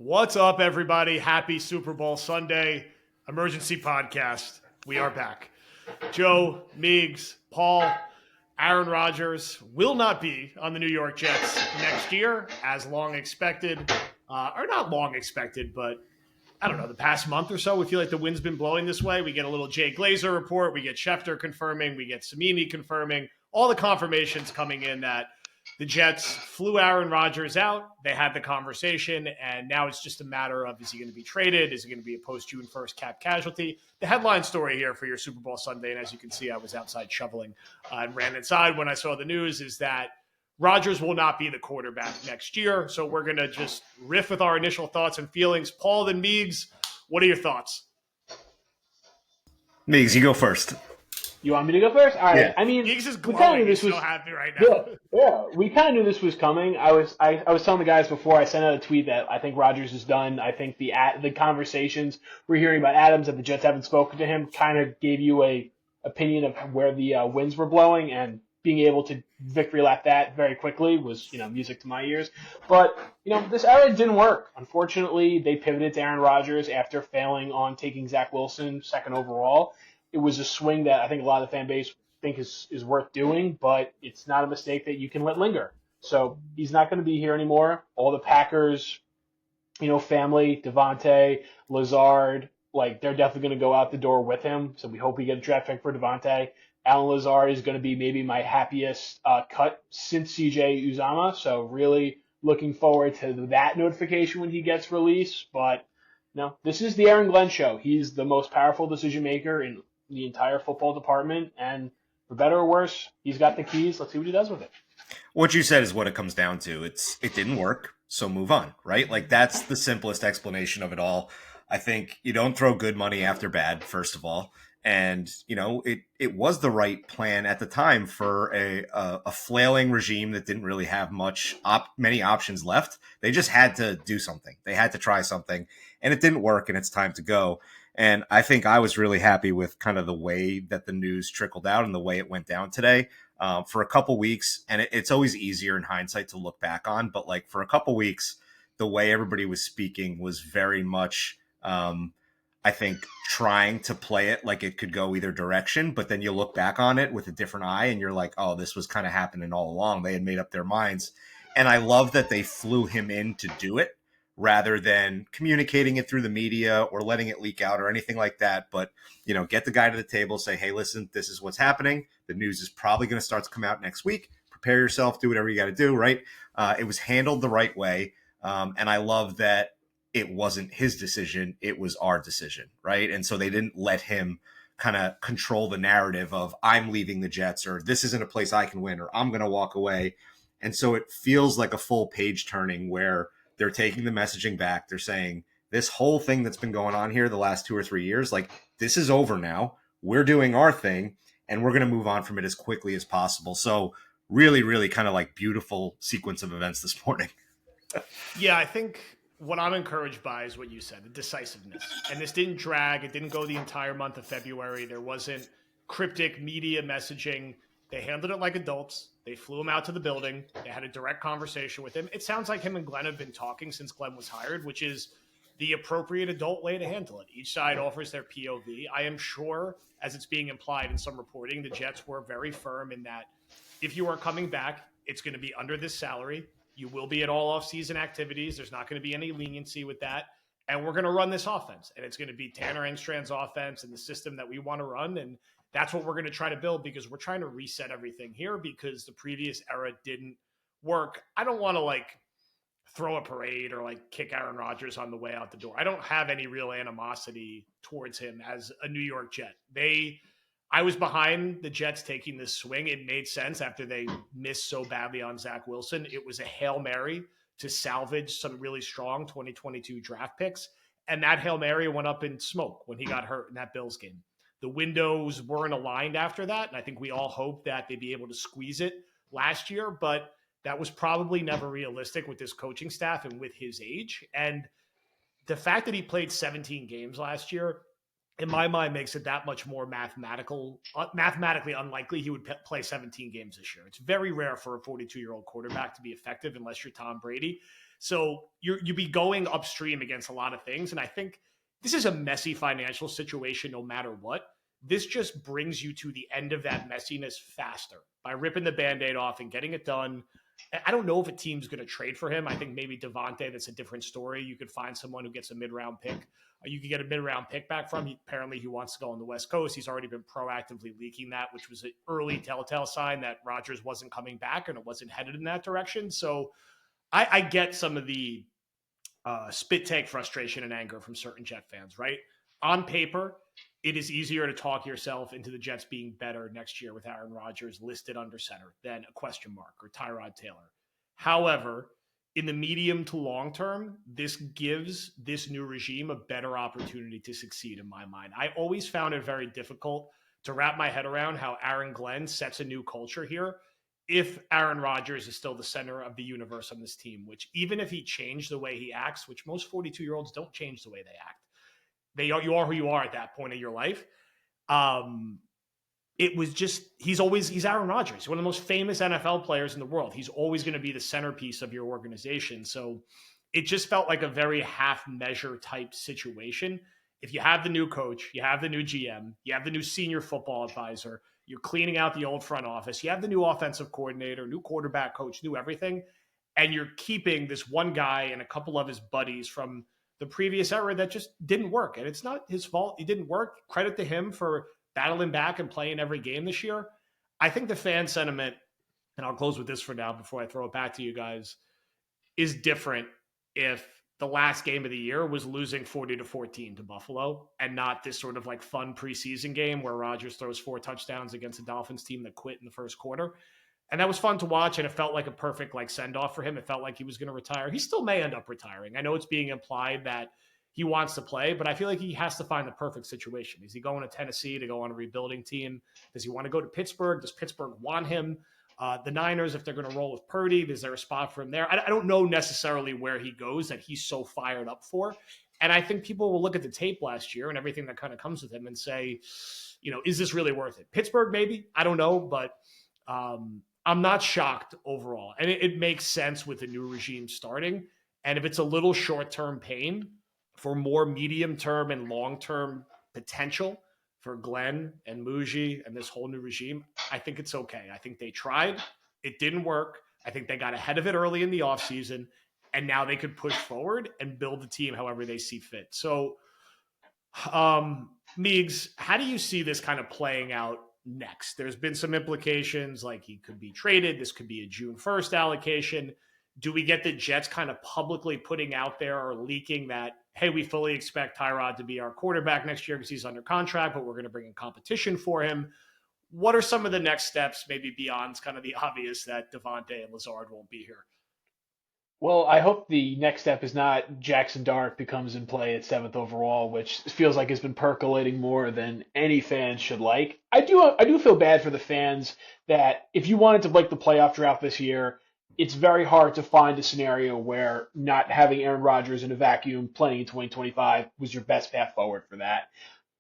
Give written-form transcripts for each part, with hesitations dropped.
What's up, everybody? Happy Super Bowl Sunday emergency podcast. We are back. Joe, Meegs, Paul, Aaron Rodgers will not be on the New York Jets next year, as long expected, or not long expected, but I don't know, the past month or so, we feel like the wind's been blowing this way. We get a little Jay Glazer report, we get Schefter confirming, we get Samini confirming, all the confirmations coming in that the Jets flew Aaron Rodgers out. They had the conversation, and now it's just a matter of, is he going to be traded? Is he going to be a post-June 1st cap casualty? The headline story here for your Super Bowl Sunday, and as you can see, I was outside shoveling and ran inside when I saw the news, is that Rodgers will not be the quarterback next year. So we're going to just riff with our initial thoughts and feelings. Paul and Meegs, what are your thoughts? Meegs, you go first. You want me to go first? All right. Yeah. I mean, Meegs is glowing. He's so happy right now. Yeah. We kind of knew this was coming. I was telling the guys before I sent out a tweet that I think Rodgers is done. I think the conversations we're hearing about Adams that the Jets haven't spoken to him kind of gave you a opinion of where the winds were blowing, and being able to victory lap that very quickly was, music to my ears. But, this era didn't work. Unfortunately, they pivoted to Aaron Rodgers after failing on taking Zach Wilson second overall. It was a swing that I think a lot of the fan base think is worth doing, but it's not a mistake that you can let linger. So he's not going to be here anymore. All the Packers, family, Devontae, Lazard, they're definitely going to go out the door with him. So we hope we get a draft pick for Devontae. Alan Lazard is going to be maybe my happiest cut since CJ Uzama. So really looking forward to that notification when he gets released. But no, this is the Aaron Glenn show. He's the most powerful decision maker in the entire football department. And for better or worse, he's got the keys. Let's see what he does with it. What you said is what it comes down to. It didn't work, so move on, right? That's the simplest explanation of it all. I think you don't throw good money after bad, first of all. And, it was the right plan at the time for a flailing regime that didn't really have many options left. They just had to do something. They had to try something, and it didn't work, and it's time to go. And I think I was really happy with kind of the way that the news trickled out and the way it went down today for a couple weeks. And it's always easier in hindsight to look back on. But for a couple weeks, the way everybody was speaking was very much, I think, trying to play it like it could go either direction. But then you look back on it with a different eye and you're like, oh, this was kind of happening all along. They had made up their minds. And I love that they flew him in to do it, rather than communicating it through the media or letting it leak out or anything like that. But, get the guy to the table, say, hey, listen, this is what's happening. The news is probably going to start to come out next week. Prepare yourself, do whatever you got to do, right? It was handled the right way. And I love that it wasn't his decision. It was our decision, right? And so they didn't let him kind of control the narrative of I'm leaving the Jets, or this isn't a place I can win, or I'm going to walk away. And so it feels like a full page turning where they're taking the messaging back. They're saying this whole thing that's been going on here the last 2 or 3 years, this is over now. We're doing our thing and we're going to move on from it as quickly as possible. So really, really kind of beautiful sequence of events this morning. Yeah, I think what I'm encouraged by is what you said, the decisiveness. And this didn't drag. It didn't go the entire month of February. There wasn't cryptic media messaging. They handled it like adults. They flew him out to the building. They had a direct conversation with him. It sounds like him and Glenn have been talking since Glenn was hired, which is the appropriate adult way to handle it. Each side offers their POV. I am sure, as it's being implied in some reporting, the Jets were very firm in that if you are coming back, it's going to be under this salary. You will be at all off-season activities. There's not going to be any leniency with that. And we're going to run this offense. And it's going to be Tanner Engstrand's offense and the system that we want to run. And that's what we're going to try to build, because we're trying to reset everything here because the previous era didn't work. I don't want to throw a parade or kick Aaron Rodgers on the way out the door. I don't have any real animosity towards him as a New York Jet. I was behind the Jets taking this swing. It made sense after they missed so badly on Zach Wilson. It was a Hail Mary to salvage some really strong 2022 draft picks. And that Hail Mary went up in smoke when he got hurt in that Bills game. The windows weren't aligned after that, and I think we all hoped that they'd be able to squeeze it last year, but that was probably never realistic with this coaching staff and with his age. And the fact that he played 17 games last year, in my mind, makes it that much more mathematically unlikely he would play 17 games this year. It's very rare for a 42-year-old quarterback to be effective unless you're Tom Brady. So you'd be going upstream against a lot of things. And I think this is a messy financial situation no matter what. This just brings you to the end of that messiness faster by ripping the Band-Aid off and getting it done. I don't know if a team's going to trade for him. I think maybe Devontae, that's a different story. You could find someone who gets a mid-round pick. You could get a mid-round pick back from. Apparently, he wants to go on the West Coast. He's already been proactively leaking that, which was an early telltale sign that Rodgers wasn't coming back and it wasn't headed in that direction. So I get some of the spit take frustration and anger from certain Jet fans, right? On paper, it is easier to talk yourself into the Jets being better next year with Aaron Rodgers listed under center than a question mark or Tyrod Taylor. However, in the medium to long term, this gives this new regime a better opportunity to succeed in my mind. I always found it very difficult to wrap my head around how Aaron Glenn sets a new culture here if Aaron Rodgers is still the center of the universe on this team, which even if he changed the way he acts, which most 42-year-olds don't change the way they act, you are who you are at that point of your life. It was just, he's Aaron Rodgers. He's one of the most famous NFL players in the world. He's always going to be the centerpiece of your organization. So it just felt like a very half measure type situation. If you have the new coach, you have the new GM, you have the new senior football advisor, you're cleaning out the old front office, you have the new offensive coordinator, new quarterback coach, new everything, and you're keeping this one guy and a couple of his buddies from the previous era that just didn't work. And it's not his fault. It didn't work. Credit to him for battling back and playing every game this year. I think the fan sentiment, and I'll close with this for now before I throw it back to you guys, is different if the last game of the year was losing 40-14 to Buffalo and not this sort of like fun preseason game where Rodgers throws 4 touchdowns against a Dolphins team that quit in the first quarter. And that was fun to watch, and it felt like a perfect like send-off for him. It felt like he was going to retire. He still may end up retiring. I know it's being implied that he wants to play, but I feel like he has to find the perfect situation. Is he going to Tennessee to go on a rebuilding team? Does he want to go to Pittsburgh? Does Pittsburgh want him? The Niners, if they're going to roll with Purdy, is there a spot for him there? I don't know necessarily where he goes that he's so fired up for. And I think people will look at the tape last year and everything that kind of comes with him and say, is this really worth it? Pittsburgh, maybe? I don't know, but I'm not shocked overall. And it makes sense with the new regime starting. And if it's a little short-term pain for more medium-term and long-term potential for Glenn and Muji and this whole new regime, I think it's okay. I think they tried. It didn't work. I think they got ahead of it early in the offseason, and now they could push forward and build the team however they see fit. So, Meegs, how do you see this kind of playing out next? There's been some implications like he could be traded. This could be a June 1st allocation. Do we get the Jets kind of publicly putting out there or leaking that, hey, we fully expect Tyrod to be our quarterback next year because he's under contract, but we're going to bring in competition for him? What are some of the next steps, maybe beyond kind of the obvious that Devontae and Lazard won't be here? Well, I hope the next step is not Jackson Dart becomes in play at 7th overall, which feels like has been percolating more than any fan should like. I do feel bad for the fans that if you wanted to break the playoff drought this year, it's very hard to find a scenario where not having Aaron Rodgers in a vacuum playing in 2025 was your best path forward for that.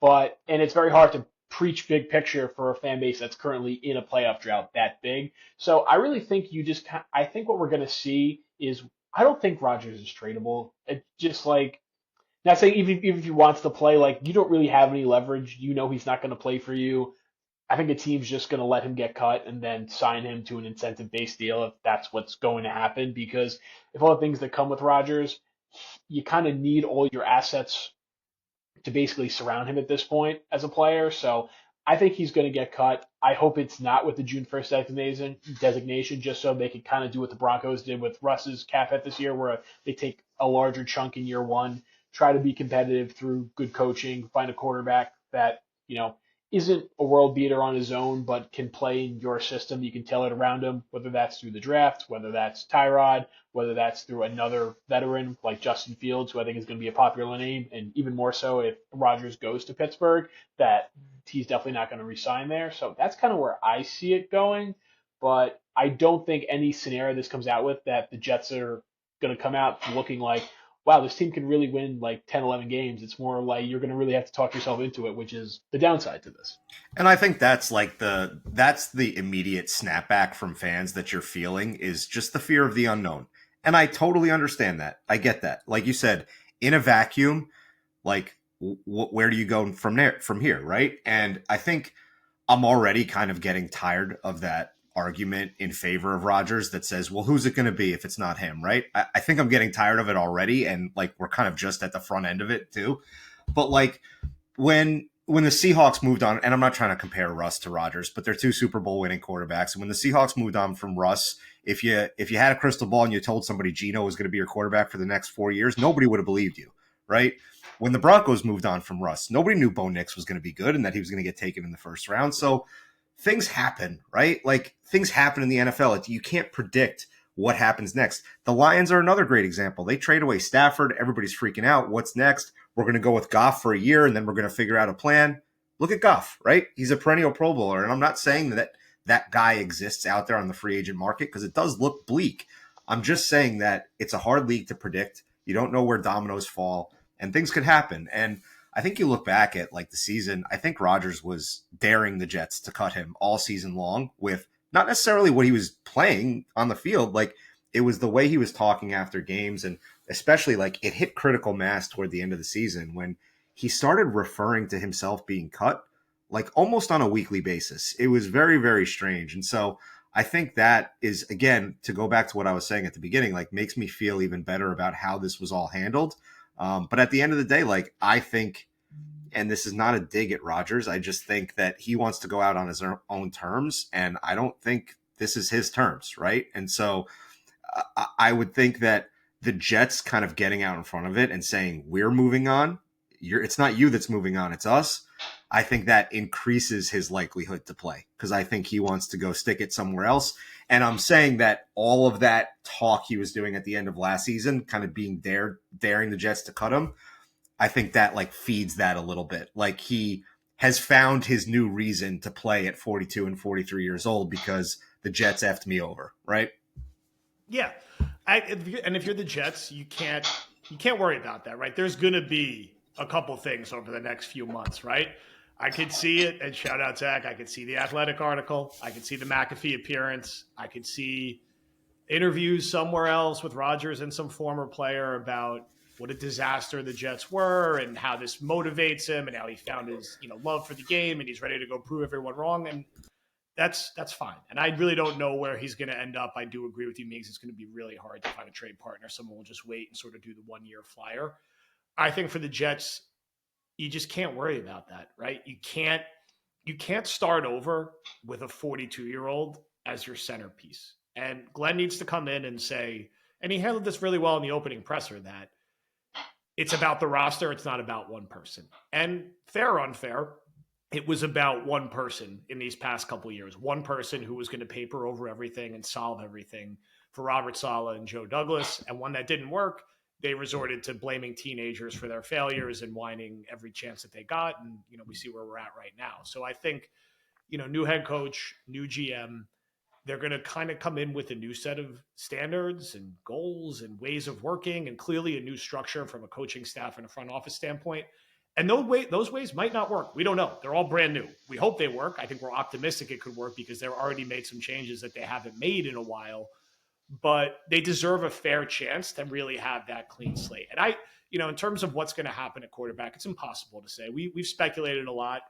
And it's very hard to preach big picture for a fan base that's currently in a playoff drought that big. So I really think I think what we're going to see is, I don't think Rodgers is tradable. It's just like, not saying even if he wants to play, like, you don't really have any leverage. He's not going to play for you. I think the team's just going to let him get cut and then sign him to an incentive-based deal if that's what's going to happen. Because if all the things that come with Rodgers, you kind of need all your assets to basically surround him at this point as a player. So I think he's going to get cut. I hope it's not with the June 1st designation, just so they can kind of do what the Broncos did with Russ's cap hit this year, where they take a larger chunk in year one, try to be competitive through good coaching, find a quarterback that, isn't a world beater on his own, but can play in your system. You can tailor it around him, whether that's through the draft, whether that's Tyrod, whether that's through another veteran like Justin Fields, who I think is going to be a popular name, and even more so if Rodgers goes to Pittsburgh, that he's definitely not going to resign there. So that's kind of where I see it going. But I don't think any scenario this comes out with that the Jets are going to come out looking like, wow, this team can really win like 10, 11 games. It's more like you're going to really have to talk yourself into it, which is the downside to this. And I think that's the immediate snapback from fans that you're feeling is just the fear of the unknown. And I totally understand that. I get that. Like you said, in a vacuum, like where do you go from there, from here, right? And I think I'm already kind of getting tired of that argument in favor of Rodgers that says, well, who's it going to be if it's not him, right? I think I'm getting tired of it already. And like, we're kind of just at the front end of it too. But like, when the Seahawks moved on, and I'm not trying to compare Russ to Rodgers, but they're two Super Bowl winning quarterbacks. And when the Seahawks moved on from Russ, if you had a crystal ball and you told somebody Geno was going to be your quarterback for the next 4 years, nobody would have believed you, right? When the Broncos moved on from Russ, nobody knew Bo Nix was going to be good and that he was going to get taken in the first round. So things happen, right? Like things happen in the NFL. You can't predict what happens next. The Lions are another great example. They trade away Stafford. Everybody's freaking out. What's next? We're going to go with Goff for a year, and then we're going to figure out a plan. Look at Goff, right? He's a perennial Pro Bowler, and I'm not saying that that guy exists out there on the free agent market because it does look bleak. I'm just saying that it's a hard league to predict. You don't know where dominoes fall, and things could happen. And I think you look back at like the season, I think Rodgers was daring the Jets to cut him all season long with not necessarily what he was playing on the field. Like it was the way he was talking after games, and especially like it hit critical mass toward the end of the season when he started referring to himself being cut like almost on a weekly basis. It was very, very strange. And so I think that is, again, to go back to what I was saying at the beginning, like makes me feel even better about how this was all handled. But at the end of the day, like I think, and this is not a dig at Rodgers, I just think that he wants to go out on his own terms. And I don't think this is his terms, right? And so I would think that the Jets kind of getting out in front of it and saying, we're moving on. It's not you that's moving on, it's us. I think that increases his likelihood to play because I think he wants to go stick it somewhere else. And I'm saying that all of that talk he was doing at the end of last season, kind of being daring the Jets to cut him, I think that like feeds that a little bit. Like he has found his new reason to play at 42 and 43 years old because the Jets effed me over, right? Yeah. And if you're the Jets, you can't worry about that, right? There's going to be a couple things over the next few months, right? I could see it, and shout out Zach. I could see the Athletic article. I could see the McAfee appearance. I could see interviews somewhere else with Rodgers and some former player about what a disaster the Jets were and how this motivates him and how he found his love for the game and he's ready to go prove everyone wrong. And that's fine. And I really don't know where he's going to end up. I do agree with you, Meegs. It's going to be really hard to find a trade partner. Someone will just wait and sort of do the 1 year flyer. I think for the Jets, you just can't worry about that, right? You can't start over with a 42-year-old as your centerpiece. And Glenn needs to come in and say, and he handled this really well in the opening presser, that it's about the roster. It's not about one person. And fair or unfair, it was about one person in these past couple of years. One person who was going to paper over everything and solve everything for Robert Saleh and Joe Douglas. And when that didn't work, they resorted to blaming teenagers for their failures and whining every chance that they got. And, we see where we're at right now. So I think, new head coach, new GM, they're going to kind of come in with a new set of standards and goals and ways of working and clearly a new structure from a coaching staff and a front office standpoint. And those ways might not work. We don't know. They're all brand new. We hope they work. I think we're optimistic it could work because they've already made some changes that they haven't made in a while. But they deserve a fair chance to really have that clean slate. And in terms of what's going to happen at quarterback, it's impossible to say. We've speculated a lot.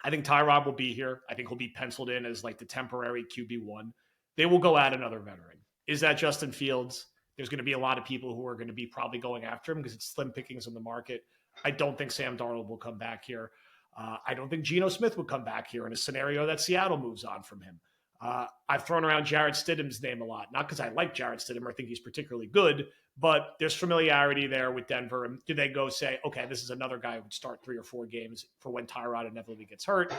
I think Tyrod will be here. I think he'll be penciled in as like the temporary QB1. They will go add another veteran. Is that Justin Fields? There's going to be a lot of people who are going to be probably going after him because it's slim pickings on the market. I don't think Sam Darnold will come back here. I don't think Geno Smith would come back here in a scenario that Seattle moves on from him. I've thrown around Jarrett Stidham's name a lot, not because I like Jarrett Stidham or think he's particularly good, but there's familiarity there with Denver. And do they go say, okay, this is another guy who would start 3 or 4 games for when Tyrod inevitably gets hurt?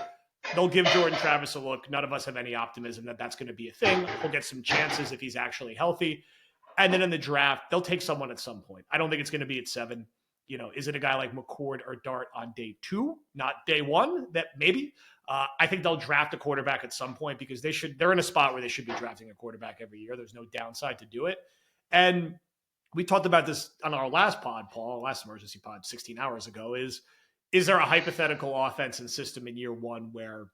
They'll give Jordan Travis a look. None of us have any optimism that that's going to be a thing. He'll get some chances if he's actually healthy. And then in the draft, they'll take someone at some point. I don't think it's going to be at 7. Is it a guy like McCord or Dart on day 2, not day 1? That maybe. I think they'll draft a quarterback at some point because they're in a spot where they should be drafting a quarterback every year. There's no downside to do it. And we talked about this on our last pod, Paul, last emergency pod 16 hours ago, is there a hypothetical offense and system in year 1 where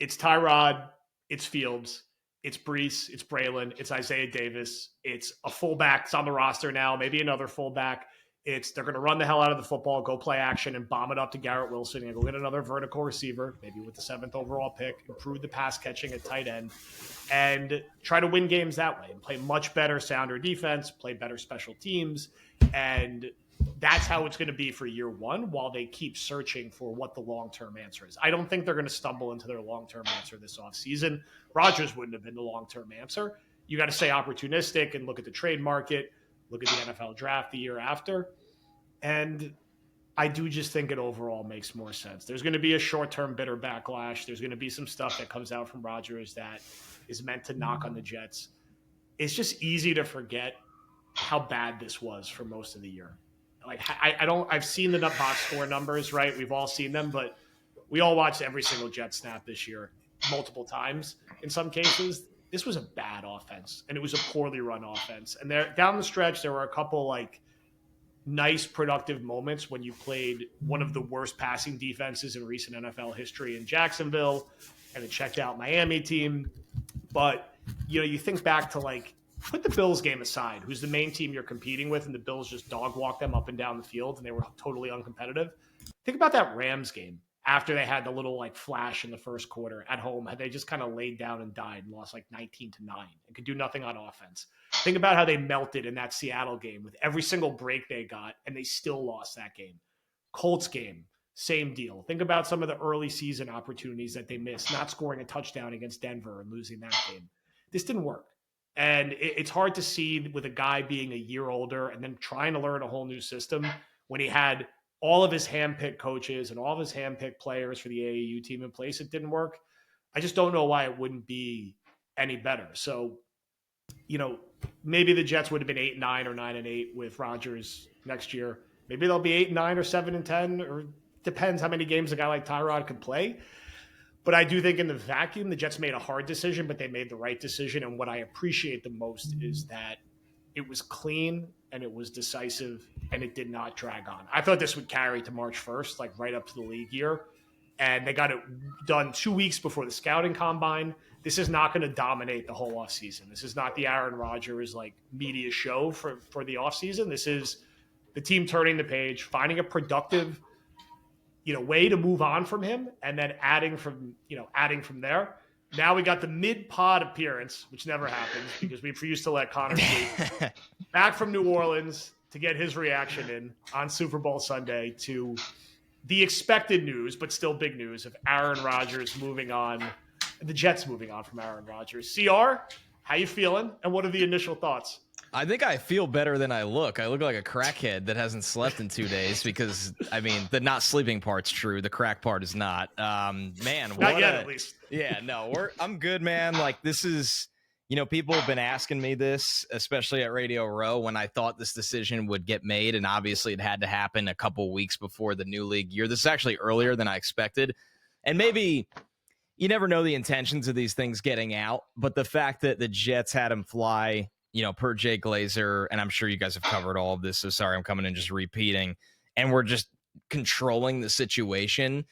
it's Tyrod, it's Fields, It's Brees, it's Braylon, it's Isaiah Davis, it's a fullback that's on the roster now, maybe another fullback. They're going to run the hell out of the football, go play action, and bomb it up to Garrett Wilson and go get another vertical receiver, maybe with the 7th overall pick, improve the pass catching at tight end, and try to win games that way and play much better, sounder defense, play better special teams. And that's how it's going to be for year one while they keep searching for what the long-term answer is. I don't think they're going to stumble into their long-term answer this offseason. Rodgers wouldn't have been the long-term answer. You got to stay opportunistic and look at the trade market, look at the NFL draft the year after. And I do just think it overall makes more sense. There's going to be a short-term bitter backlash. There's going to be some stuff that comes out from Rodgers that is meant to knock on the Jets. It's just easy to forget how bad this was for most of the year. Like I've seen the box score numbers, right? We've all seen them, but we all watched every single Jet snap this year multiple times. In some cases, this was a bad offense, and it was a poorly run offense. And there down the stretch, there were a couple like nice productive moments when you played one of the worst passing defenses in recent NFL history in Jacksonville and a checked out Miami team. But, you think back to like, put the Bills game aside, who's the main team you're competing with, and the Bills just dog walk them up and down the field, and they were totally uncompetitive. Think about that Rams game after they had the little like flash in the first quarter at home. Had they just kind of laid down and died and lost like 19-9 and could do nothing on offense. Think about how they melted in that Seattle game with every single break they got, and they still lost that game. Colts game, same deal. Think about some of the early season opportunities that they missed, not scoring a touchdown against Denver and losing that game. This didn't work. And it's hard to see with a guy being a year older and then trying to learn a whole new system when he had all of his handpicked coaches and all of his handpicked players for the AAU team in place. It didn't work. I just don't know why it wouldn't be any better. So, maybe the Jets would have been 8-9 or 9-8 with Rodgers next year. Maybe they'll be 8-9 or 7-10, or depends how many games a guy like Tyrod could play. But I do think in the vacuum, the Jets made a hard decision, but they made the right decision. And what I appreciate the most is that it was clean and it was decisive and it did not drag on. I thought this would carry to March 1st, like right up to the league year. And they got it done 2 weeks before the scouting combine. This is not going to dominate the whole offseason. This is not the Aaron Rodgers like media show for the offseason. This is the team turning the page, finding a productive way to move on from him, and then adding from there. Now we got the mid-pod appearance, which never happens because we used to let Connor sleep, back from New Orleans to get his reaction in on Super Bowl Sunday to the expected news, but still big news, of Aaron Rodgers moving on, the Jets moving on from Aaron Rodgers. CR, how you feeling, and what are the initial thoughts? I think I feel better than I look. I look like a crackhead that hasn't slept in 2 days because, the not sleeping part's true. The crack part is not. Man, not yet, at least. Yeah, no, I'm good, man. Like, this is, people have been asking me this, especially at Radio Row, when I thought this decision would get made, and obviously it had to happen a couple weeks before the new league year. This is actually earlier than I expected, and maybe you never know the intentions of these things getting out, but the fact that the Jets had him fly, per Jay Glazer, and I'm sure you guys have covered all of this, so sorry I'm coming in just repeating, and we're just controlling the situation,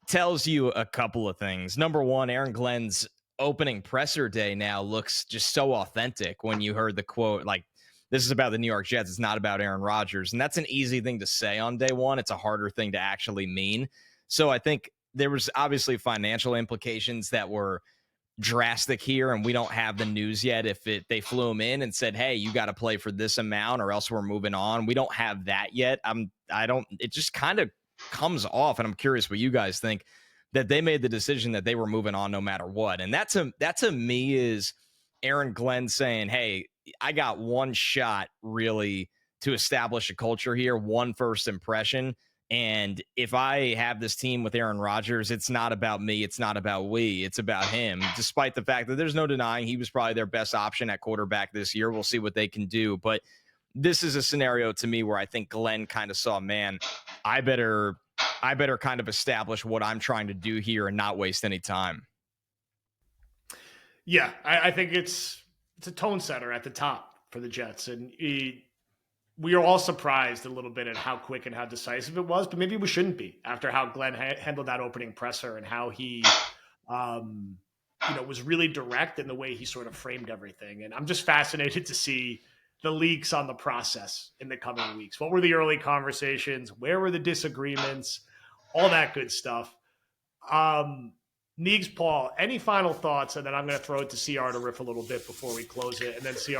tells you a couple of things. Number one, Aaron Glenn's opening presser day now looks just so authentic when you heard the quote, like, this is about the New York Jets, it's not about Aaron Rodgers, and that's an easy thing to say on day one. It's a harder thing to actually mean. So I think there was obviously financial implications that were drastic here, and we don't have the news yet if they flew him in and said, hey, you got to play for this amount or else we're moving on. We don't have that yet. It just kind of comes off, and I'm curious what you guys think, that they made the decision that they were moving on no matter what. And that to me is Aaron Glenn saying, hey, I got one shot really to establish a culture here, one first impression. And if I have this team with Aaron Rodgers, it's not about me. It's not about we. It's about him, despite the fact that there's no denying he was probably their best option at quarterback this year. We'll see what they can do. But this is a scenario to me where I think Glenn kind of saw, man, I better kind of establish what I'm trying to do here and not waste any time. Yeah, I think it's a tone setter at the top for the Jets. And we are all surprised a little bit at how quick and how decisive it was, but maybe we shouldn't be after how Glenn handled that opening presser and how he was really direct in the way he sort of framed everything. And I'm just fascinated to see the leaks on the process in the coming weeks. What were the early conversations? Where were the disagreements? All that good stuff. Meegs, Paul, any final thoughts? And then I'm going to throw it to CR to riff a little bit before we close it. And then CR,